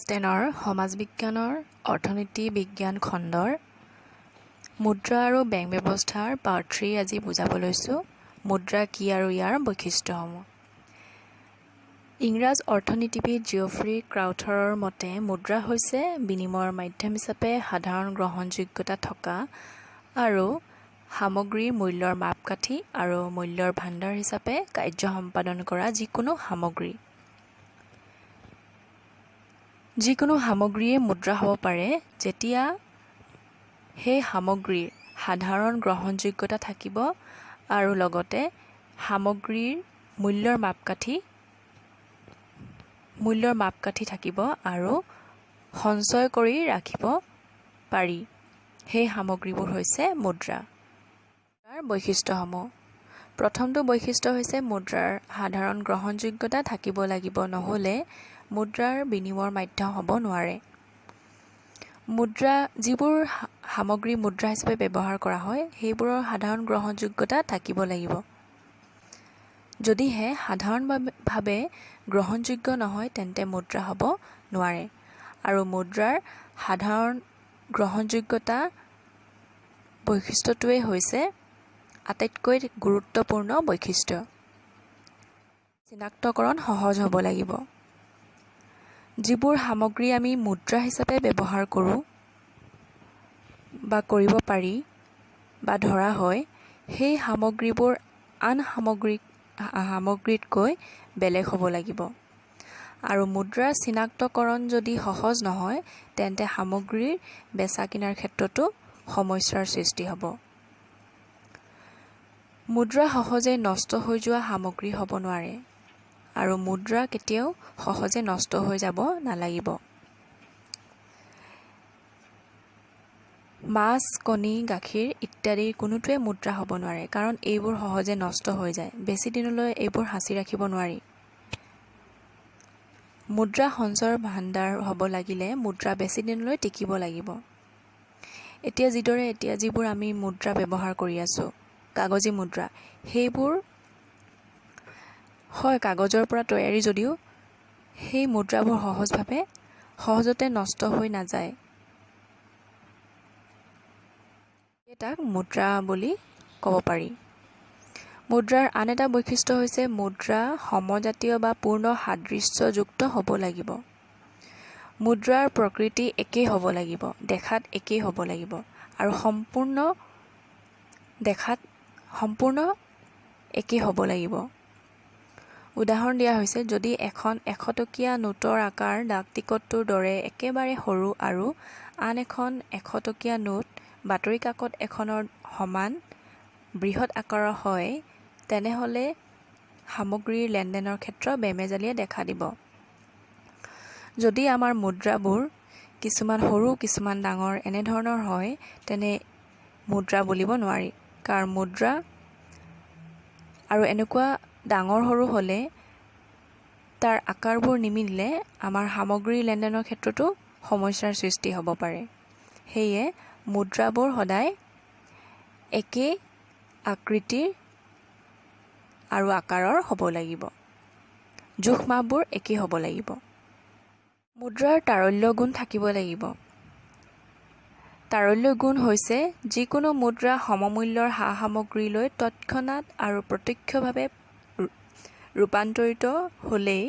Class 10ৰ সমাজ বিজ্ঞানৰ অৰ্থনীতি বিজ্ঞান খণ্ডৰ মুদ্ৰা আৰু বেংক ব্যৱস্থাৰ পাৰ্ট 3 আজি বুজাব লৈছোঁ। মুদ্ৰা কি আৰু ইয়াৰ বৈশিষ্ট্যসমূহ। ইংৰাজ অৰ্থনীতিবিদ জিঅফ্ৰী ক্ৰাউথাৰৰ মতে মুদ্ৰা হৈছে বিনিময়ৰ মাধ্যম হিচাপে সাধাৰণ গ্ৰহণযোগ্যতা থকা আৰু সামগ্ৰীৰ মূল্যৰ মাপকাঠি আৰু মূল্যৰ ভাণ্ডাৰ হিচাপে কাৰ্য সম্পাদন কৰা যিকোনো সামগ্ৰীয়ে মুদ্ৰা হ'ব পাৰে যেতিয়া সেই সামগ্ৰীৰ সাধাৰণ গ্ৰহণযোগ্যতা থাকিব আৰু লগতে সামগ্ৰীৰ মূল্যৰ মাপকাঠি থাকিব আৰু সঞ্চয় কৰি ৰাখিব পাৰি। সেই সামগ্ৰীবোৰ হৈছে মুদ্ৰা। মুদ্ৰাৰ বৈশিষ্ট্যসমূহ। প্ৰথমটো বৈশিষ্ট্য হৈছে মুদ্ৰাৰ সাধাৰণ গ্ৰহণযোগ্যতা থাকিব লাগিব, নহ'লে মুদ্ৰাৰ বিনিময়ৰ মাধ্যম হ'ব নোৱাৰে। যিবোৰ সামগ্ৰী মুদ্ৰা হিচাপে ব্যৱহাৰ কৰা হয় সেইবোৰৰ সাধাৰণ গ্ৰহণযোগ্যতা থাকিব লাগিব। যদিহে সাধাৰণভাৱে গ্ৰহণযোগ্য নহয় তেন্তে মুদ্ৰা হ'ব নোৱাৰে। আৰু মুদ্ৰাৰ সাধাৰণ গ্ৰহণযোগ্যতা বৈশিষ্ট্যটোৱেই হৈছে আটাইতকৈ গুৰুত্বপূৰ্ণ বৈশিষ্ট্য। চিনাক্তকৰণ সহজ হ'ব লাগিব। যিবোৰ সামগ্ৰী আমি মুদ্ৰা হিচাপে ব্যৱহাৰ কৰোঁ বা কৰিব পাৰি বা ধৰা হয় সেই সামগ্ৰীবোৰ আন সামগ্ৰীতকৈ বেলেগ হ'ব লাগিব। আৰু মুদ্ৰাৰ চিনাক্তকৰণ যদি সহজ নহয় তেন্তে সামগ্ৰীৰ বেচা কিনাৰ ক্ষেত্ৰতো সমস্যাৰ সৃষ্টি হ'ব। মুদ্ৰা সহজে নষ্ট হৈ যোৱা সামগ্ৰী হ'ব নোৱাৰে আৰু মুদ্ৰা কেতিয়াও সহজে নষ্ট হৈ যাব নালাগিব। মাছ, কণী, গাখীৰ ইত্যাদিৰ কোনোটোৱে মুদ্ৰা হ'ব নোৱাৰে, কাৰণ এইবোৰ সহজে নষ্ট হৈ যায়। বেছি দিনলৈ এইবোৰ সাঁচি ৰাখিব নোৱাৰি। মুদ্ৰা সঞ্চয়ৰ ভাণ্ডাৰ হ'ব লাগিলে মুদ্ৰা বেছি দিনলৈ টিকিব লাগিব। এতিয়া যিবোৰ আমি মুদ্ৰা ব্যৱহাৰ কৰি আছোঁ, কাগজী মুদ্ৰা, সেইবোৰ হয় কাগজৰ পৰা তৈয়াৰী যদিও সেই মুদ্ৰাবোৰ সহজতে নষ্ট হৈ নাযায়। তাক মুদ্ৰা বুলি ক'ব পাৰি। মুদ্ৰাৰ আন এটা বৈশিষ্ট্য হৈছে মুদ্ৰা সমজাতীয় বা পূৰ্ণ সাদৃশ্যযুক্ত হ'ব লাগিব। মুদ্ৰাৰ প্ৰকৃতি একেই হ'ব লাগিব, দেখাত একেই হ'ব লাগিব আৰু সম্পূৰ্ণ একেই হ'ব লাগিব। উদাহৰণ দিয়া হৈছে, যদি এখন 100 টকীয়া নোটৰ আকাৰ ডাকটিকটটোৰ দৰে একেবাৰে সৰু আৰু আন এখন 100 টকীয়া নোট বাতৰি কাকত এখনৰ সমান বৃহৎ আকাৰৰ হয় তেনেহ'লে সামগ্ৰীৰ লেনদেনৰ ক্ষেত্ৰত বেমেজালিয়ে দেখা দিব। যদি আমাৰ মুদ্ৰাবোৰ কিছুমান সৰু কিছুমান ডাঙৰ এনেধৰণৰ হয় তেনে মুদ্ৰা বুলিব নোৱাৰি, কাৰণ মুদ্ৰা আৰু এনেকুৱা ডাঙৰ সৰু হ'লে তাৰ আকাৰবোৰ নিমিলিলে আমাৰ সামগ্ৰীৰ লেনদেনৰ ক্ষেত্ৰতো সমস্যাৰ সৃষ্টি হ'ব পাৰে। সেয়ে মুদ্ৰাবোৰ সদায় একে আকৃতিৰ আৰু আকাৰৰ হ'ব লাগিব। জোখ মাপবোৰ একেই হ'ব লাগিব। মুদ্ৰাৰ তাৰল্য গুণ থাকিব লাগিব। তাৰল্য গুণ হৈছে যিকোনো মুদ্ৰা সমমূল্যৰ সা-সামগ্ৰীলৈ তৎক্ষণাত আৰু প্ৰত্যক্ষভাৱে ৰূপান্তৰিত হ'লেই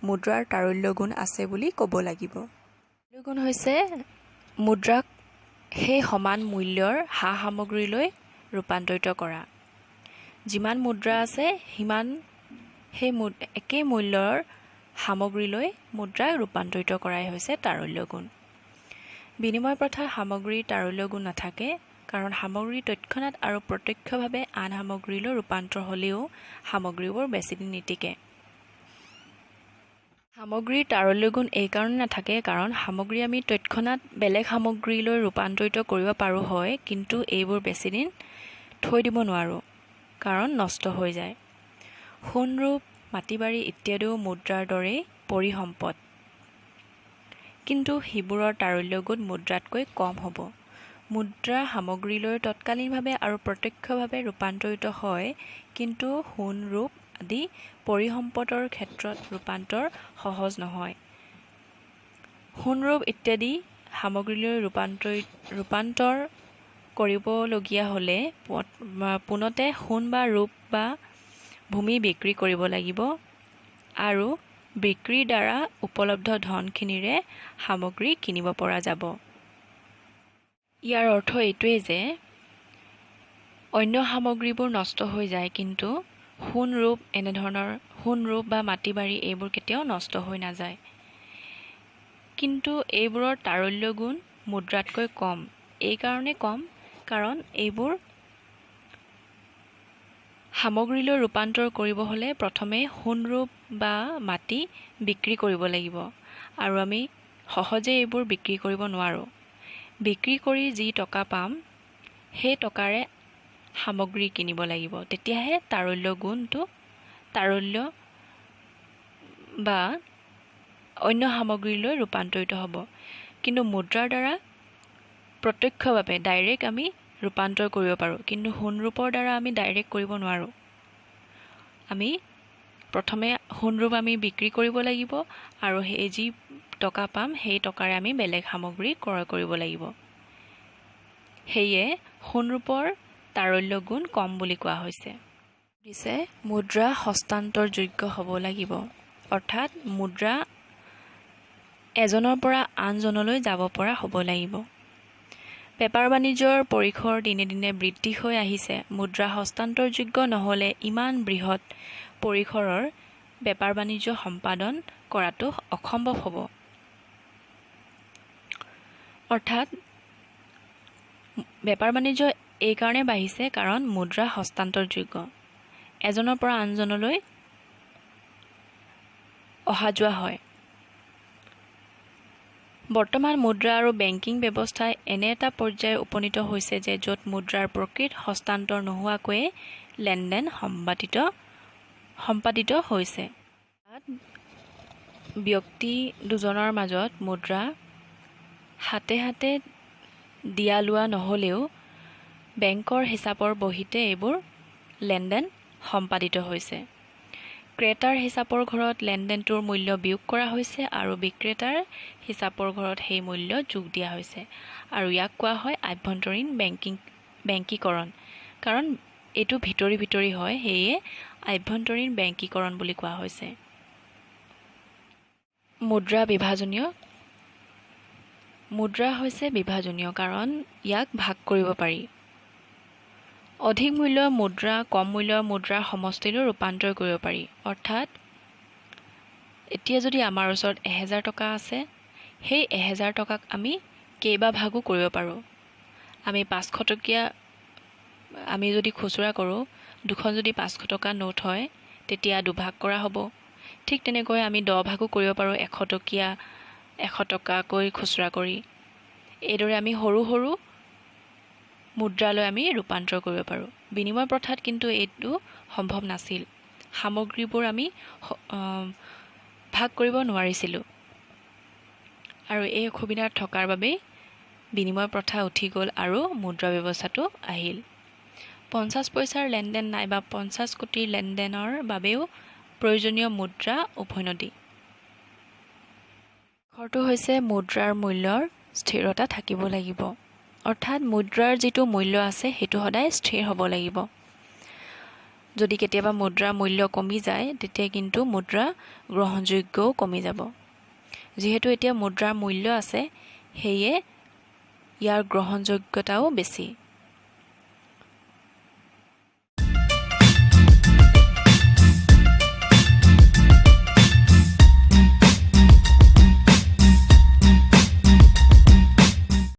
মুদ্ৰাৰ তাৰল্য গুণ আছে বুলি ক'ব লাগিব। তাৰল্য গুণ হৈছে মুদ্ৰাক সেই সমান মূল্যৰ সা-সামগ্ৰীলৈ ৰূপান্তৰিত কৰা। যিমান মুদ্ৰা আছে সিমান সেই একেই মূল্যৰ সামগ্ৰীলৈ মুদ্ৰাক ৰূপান্তৰিত কৰাই হৈছে তাৰল্য গুণ। বিনিময় প্ৰথাৰ সামগ্ৰীৰ তাৰল্য গুণ নাথাকে, কাৰণ সামগ্ৰী তৎক্ষণাত আৰু প্ৰত্যক্ষভাৱে আন সামগ্ৰীলৈ ৰূপান্তৰ হ'লেও সামগ্ৰীবোৰ বেছিদিন নিটিকে। সামগ্ৰীৰ তাৰল্য গুণ এইকাৰণে নাথাকে কাৰণ সামগ্ৰী আমি তৎক্ষণাত বেলেগ সামগ্ৰীলৈ ৰূপান্তৰিত কৰিব পাৰোঁ হয়, কিন্তু এইবোৰ বেছিদিন থৈ দিব নোৱাৰোঁ কাৰণ নষ্ট হৈ যায়। সোণ, ৰূপ, মাটি-বাৰী ইত্যাদিও মুদ্ৰাৰ দৰেই পৰিসম্পদ, কিন্তু সেইবোৰৰ তাৰল্য গুণ মুদ্ৰাতকৈ কম হ'ব। মুদ্ৰা সামগ্ৰীলৈ তৎকালীনভাৱে আৰু প্ৰত্যক্ষভাৱে ৰূপান্তৰিত হয়, কিন্তু সোণ, ৰূপ আদি পৰিসম্পদৰ ক্ষেত্ৰত ৰূপান্তৰ সহজ নহয়। সোণৰূপ ইত্যাদি সামগ্ৰীলৈ ৰূপান্তৰ কৰিবলগীয়া হ'লে পোনতে সোণ বা ৰূপ বা ভূমি বিক্ৰী কৰিব লাগিব আৰু বিক্ৰীৰ দ্বাৰা উপলব্ধ ধনখিনিৰে সামগ্ৰী কিনিব পৰা যাব। ইয়াৰ অৰ্থ এইটোৱেই যে অন্য সামগ্ৰীবোৰ নষ্ট হৈ যায়, কিন্তু সোণ ৰূপ বা মাটি বাৰী এইবোৰ কেতিয়াও নষ্ট হৈ নাযায়। কিন্তু এইবোৰৰ তাৰল্য গুণ মুদ্ৰাতকৈ কম। এইকাৰণে কম কাৰণ এইবোৰ সামগ্ৰীলৈ ৰূপান্তৰ কৰিব হ'লে প্ৰথমে সোণ ৰূপ বা মাটি বিক্ৰী কৰিব লাগিব আৰু আমি সহজে এইবোৰ বিক্ৰী কৰিব নোৱাৰোঁ। বিক্ৰী কৰি যি টকা পাম সেই টকাৰে সামগ্ৰী কিনিব লাগিব, তেতিয়াহে তাৰল্য বা অন্য সামগ্ৰীলৈ ৰূপান্তৰিত হ'ব। কিন্তু মুদ্ৰাৰ দ্বাৰা প্ৰত্যক্ষভাৱে ডাইৰেক্ট আমি ৰূপান্তৰ কৰিব পাৰোঁ, কিন্তু সোণ ৰূপৰ দ্বাৰা আমি ডাইৰেক্ট কৰিব নোৱাৰোঁ। আমি প্ৰথমে সোণ ৰূপ আমি বিক্ৰী কৰিব লাগিব আৰু সেই যি টকা পাম সেই টকাৰে আমি বেলেগ সামগ্ৰী ক্ৰয় কৰিব লাগিব। সেয়ে সোণ ৰূপৰ তাৰল্য গুণ কম বুলি কোৱা হৈছে। দিছে মুদ্ৰা হস্তান্তৰযোগ্য হ'ব লাগিব, অৰ্থাৎ মুদ্ৰা এজনৰ পৰা আনজনলৈ যাব পৰা হ'ব লাগিব। বেপাৰ বাণিজ্যৰ পৰিসৰ দিনে দিনে বৃদ্ধি হৈ আহিছে। মুদ্ৰা হস্তান্তৰযোগ্য নহ'লে ইমান বৃহৎ পৰিসৰৰ বেপাৰ বাণিজ্য সম্পাদন কৰাটো অসম্ভৱ হ'ব। অৰ্থাৎ বেপাৰ বাণিজ্য এইকাৰণে বাঢ়িছে কাৰণ মুদ্ৰা হস্তান্তৰযোগ্য, এজনৰ পৰা আনজনলৈ অহা যোৱা হয়। বৰ্তমান মুদ্ৰা আৰু বেংকিং ব্যৱস্থাই এনে এটা পৰ্যায় উপনীত হৈছে যে য'ত মুদ্ৰাৰ প্ৰকৃত হস্তান্তৰ নোহোৱাকৈয়ে লেনদেন সম্পাদিত হৈছে। ব্যক্তি দুজনৰ মাজত মুদ্ৰা হাতে হাতে দিয়া লোৱা নহ'লেও বেংকৰ হিচাপৰ বহীতে এইবোৰ লেনদেন সম্পাদিত হৈছে। ক্ৰেতাৰ হিচাপৰ ঘৰত লেনদেনটোৰ মূল্য বিয়োগ কৰা হৈছে আৰু বিক্ৰেতাৰ হিচাপৰ ঘৰত সেই মূল্য যোগ দিয়া হৈছে আৰু ইয়াক কোৱা হয় আভ্যন্তৰীণ বেংকীকৰণ। কাৰণ এইটো ভিতৰি হয়, সেয়ে আভ্যন্তৰীণ বেংকীকৰণ বুলি কোৱা হৈছে। মুদ্ৰা হৈছে বিভাজনীয় কাৰণ ইয়াক ভাগ কৰিব পাৰি। অধিক মূল্যৰ মুদ্ৰা কম মূল্যৰ মুদ্ৰাৰ সমষ্টিলৈ ৰূপান্তৰ কৰিব পাৰি। অৰ্থাৎ এতিয়া যদি আমাৰ ওচৰত 1000 টকা আছে, সেই 1000 টকাক আমি কেইবা ভাগো কৰিব পাৰোঁ। আমি 500 টকীয়া আমি যদি খুচুৰা কৰোঁ, দুখন যদি 500 টকা নোট হয় তেতিয়া দুভাগ কৰা হ'ব। ঠিক তেনেকৈ আমি 10 ভাগো কৰিব পাৰোঁ 100 টকাকৈ খুচুৰা কৰি। এইদৰে আমি সৰু সৰু মুদ্ৰালৈ আমি ৰূপান্তৰ কৰিব পাৰোঁ। বিনিময় প্ৰথাত কিন্তু এইটো সম্ভৱ নাছিল। সামগ্ৰীবোৰ আমি ভাগ কৰিব নোৱাৰিছিলোঁ আৰু এই অসুবিধা থকাৰ বাবেই বিনিময় প্ৰথা উঠি গ'ল আৰু মুদ্ৰা ব্যৱস্থাটো আহিল। 50 পইচাৰ লেনদেন নাইবা 50 কোটিৰ লেনদেনৰ বাবেও প্ৰয়োজনীয় মুদ্ৰা উভৈনদী। ঘৰটো হৈছে মুদ্ৰাৰ মূল্যৰ স্থিৰতা থাকিব লাগিব। অৰ্থাৎ মুদ্ৰাৰ যিটো মূল্য আছে সেইটো সদায় স্থিৰ হ'ব লাগিব। যদি কেতিয়াবা মুদ্ৰাৰ মূল্য কমি যায় তেতিয়া কিন্তু মুদ্ৰা গ্ৰহণযোগ্যও কমি যাব। যিহেতু এতিয়া মুদ্ৰাৰ মূল্য আছে সেয়ে ইয়াৰ গ্ৰহণযোগ্যতাও বেছি।